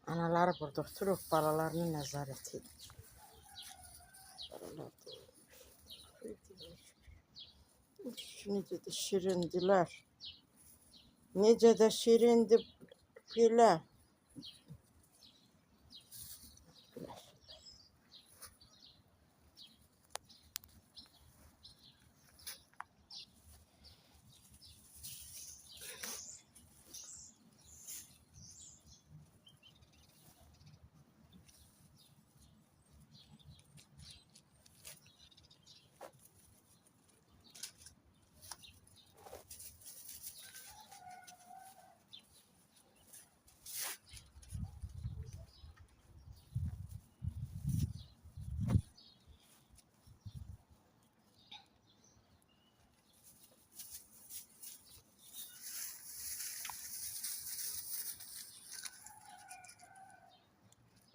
Anaları burada oturub balalarını nəzarət edir. Necə də şirindilər. Necə də şirindi belə.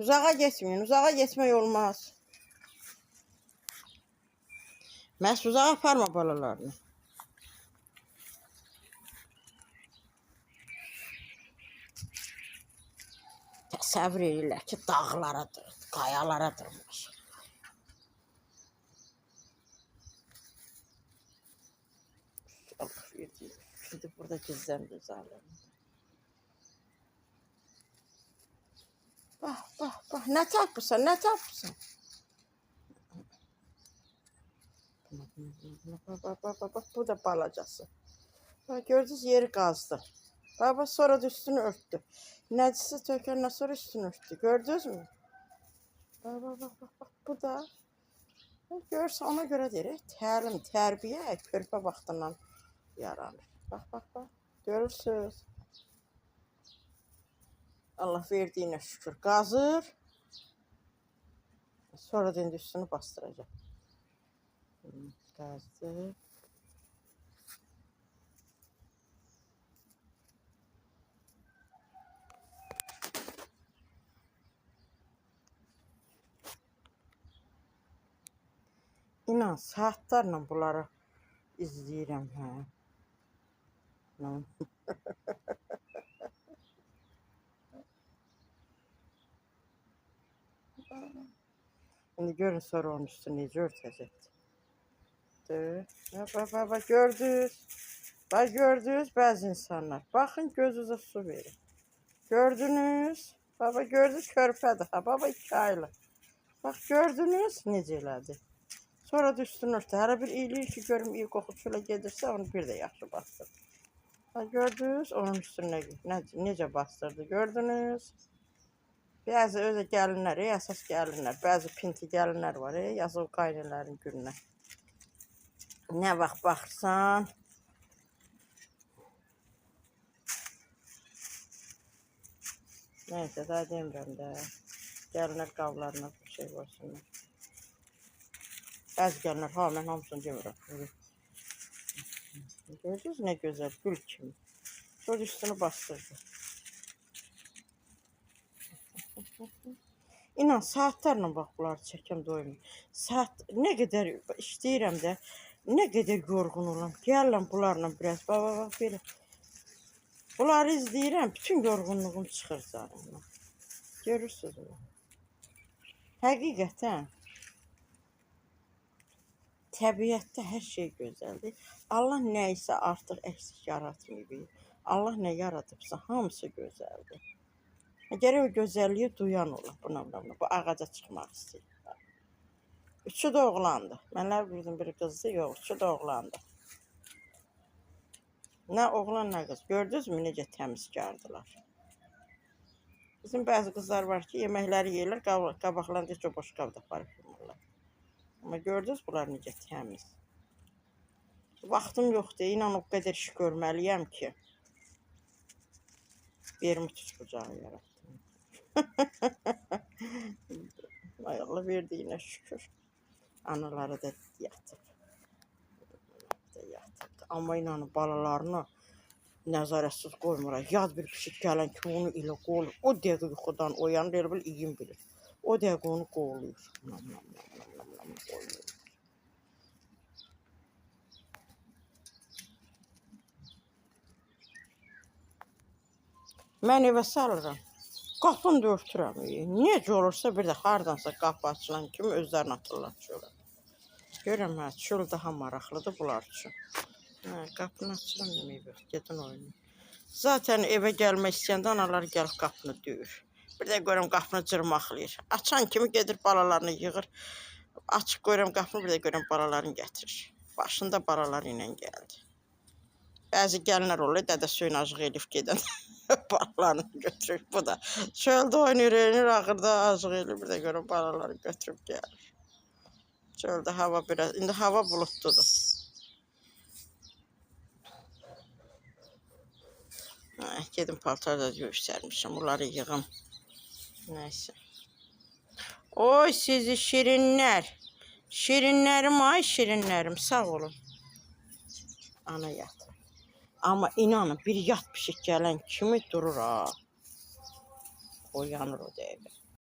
Uzağa getməyin, uzağa getmək olmaz. Məhz uzağa aparma balalarını. Təsəvvür edirlər ki, dağlaradır, qayalardır. Allah verdi. Şimdi burada gizləndi zalım. Bax, nə tapırsan, nə tapırsan? Bax, bu da balacası. Bax, gördünüz, yeri qazdı. Bax, sonra da üstünü örtdü. Nəcisi tökəndən sonra üstünü örtdü. Gördünüz mü? Bax, bu da. Görürsə, ona görə deyir, təlim, tərbiyə körpə vaxtından yaranır. Bax, görürsünüz. Allah verdiyinə şükür. Qazır. Sonra da indi üstünü bastıracaq. Qazdı. İnan, saatlarla bunları izləyirəm, hə. İndi görün sonra onun üstü necə örtəcəkdir. Bax, gördünüz. Bax, gördünüz bəzi insanlar. Baxın, gözünüzə su verin. Gördünüz. Baba, gördünüz, körpədir. Ha, baba 2 aylı. Bax, gördünüz, necə elədi. Sonra da üstünü örtdü. Hələ bir eləyir ki, görüm, iyi qoxu çölə gedirsə, onu bir də yaxşı bastırdı. Bax, gördünüz, onun üstünə necə bastırdı, gördünüz. Bəzi özə gəlinlər, əsas gəlinlər, bəzi pinti gəlinlər var, yazıq qaynələrin gününə. Nə vaxt baxırsan. Neyse, daha demirəm də. Gəlinlər qablarına bir şey qoysunlar. Bəzi gəlinlər, ha, mən hamısını demirəm. Gördünüz, nə gözəl, gül kimi. Sonra üstünü bastırdı. İnan, saatlarla bax, bunları çəkəm doymuyor. Saat, nə qədər işləyirəm də, nə qədər yorğun olam. Gəlirəm bunlarla biraz, bax, belə. Bunları izləyirəm, bütün yorğunluğum çıxır canımdan. Görürsünüz mü? Həqiqətən, təbiətdə hər şey gözəldir. Allah nə isə artıq əksik yaratmıyor. Allah nə yaradıbsa, hamısı gözəldir. Gərək o gözəlliyi duyan olur. Bu ağaca çıxmaq istəyir. Üçü də oğlandı. Mənlər bildim, biri qızdı, yox, üçü də oğlandı. Nə oğlan, nə qız. Gördünüz mü, necə təmizkardılar. Bizim bəzi qızlar var ki, yeməkləri yeyirlər, qabaqlarında heç o boş qabda aparıb yumurlar. Amma gördünüz, bunlar necə təmiz. Vaxtım yoxdur, inan o qədər iş görməliyəm ki, yerimi tutqucağı yarattım. Ay Allah verdiyinə şükür. Anaları da yatıb. Amma inanın, balalarını nəzarətsiz qoymur. Yad bir pişik gələn ki, onu ilə qolur. O dəqiq yuxudan oyanır, elə bil iyim bilir. O dəqiq onu qoluyur. Mən evə salıram. Qapını da örtürəm. Necə olursa bir də hardansa qapı açılan kimi özlərini atırlar çölə. Görürəm, hə, çöl daha maraqlıdır bunlar üçün. Hə, qapını açıram demək yox, gedin oynayın. Zaten evə gəlmək istəyəndə analar gəlib qapını döyür. Bir də görürəm qapını cırmaqlayır. Açan kimi gedir balalarını yığır. Açıq görürəm qapını, bir də görürəm balalarını gətirir. Başında balaları ilə gəldi. Bəzi gəlinlər olur, dədə suyun acıq elif gedən balalarını götürür. Bu da çöldə oynayır, ağırda acıq elif, bir də görürəm balaları götürüb gəlir. Çöldə hava biraz, indi hava bulutludur. Gedim paltarda göstərmişim, bunları yığım. Neyse. Oy sizi şirinlər. Şirinlərim, ay şirinlərim, sağ olun. Ana yatır. Amma inanın bir yat pişik gələn kimi durur ha. O yanır o dəqiqə.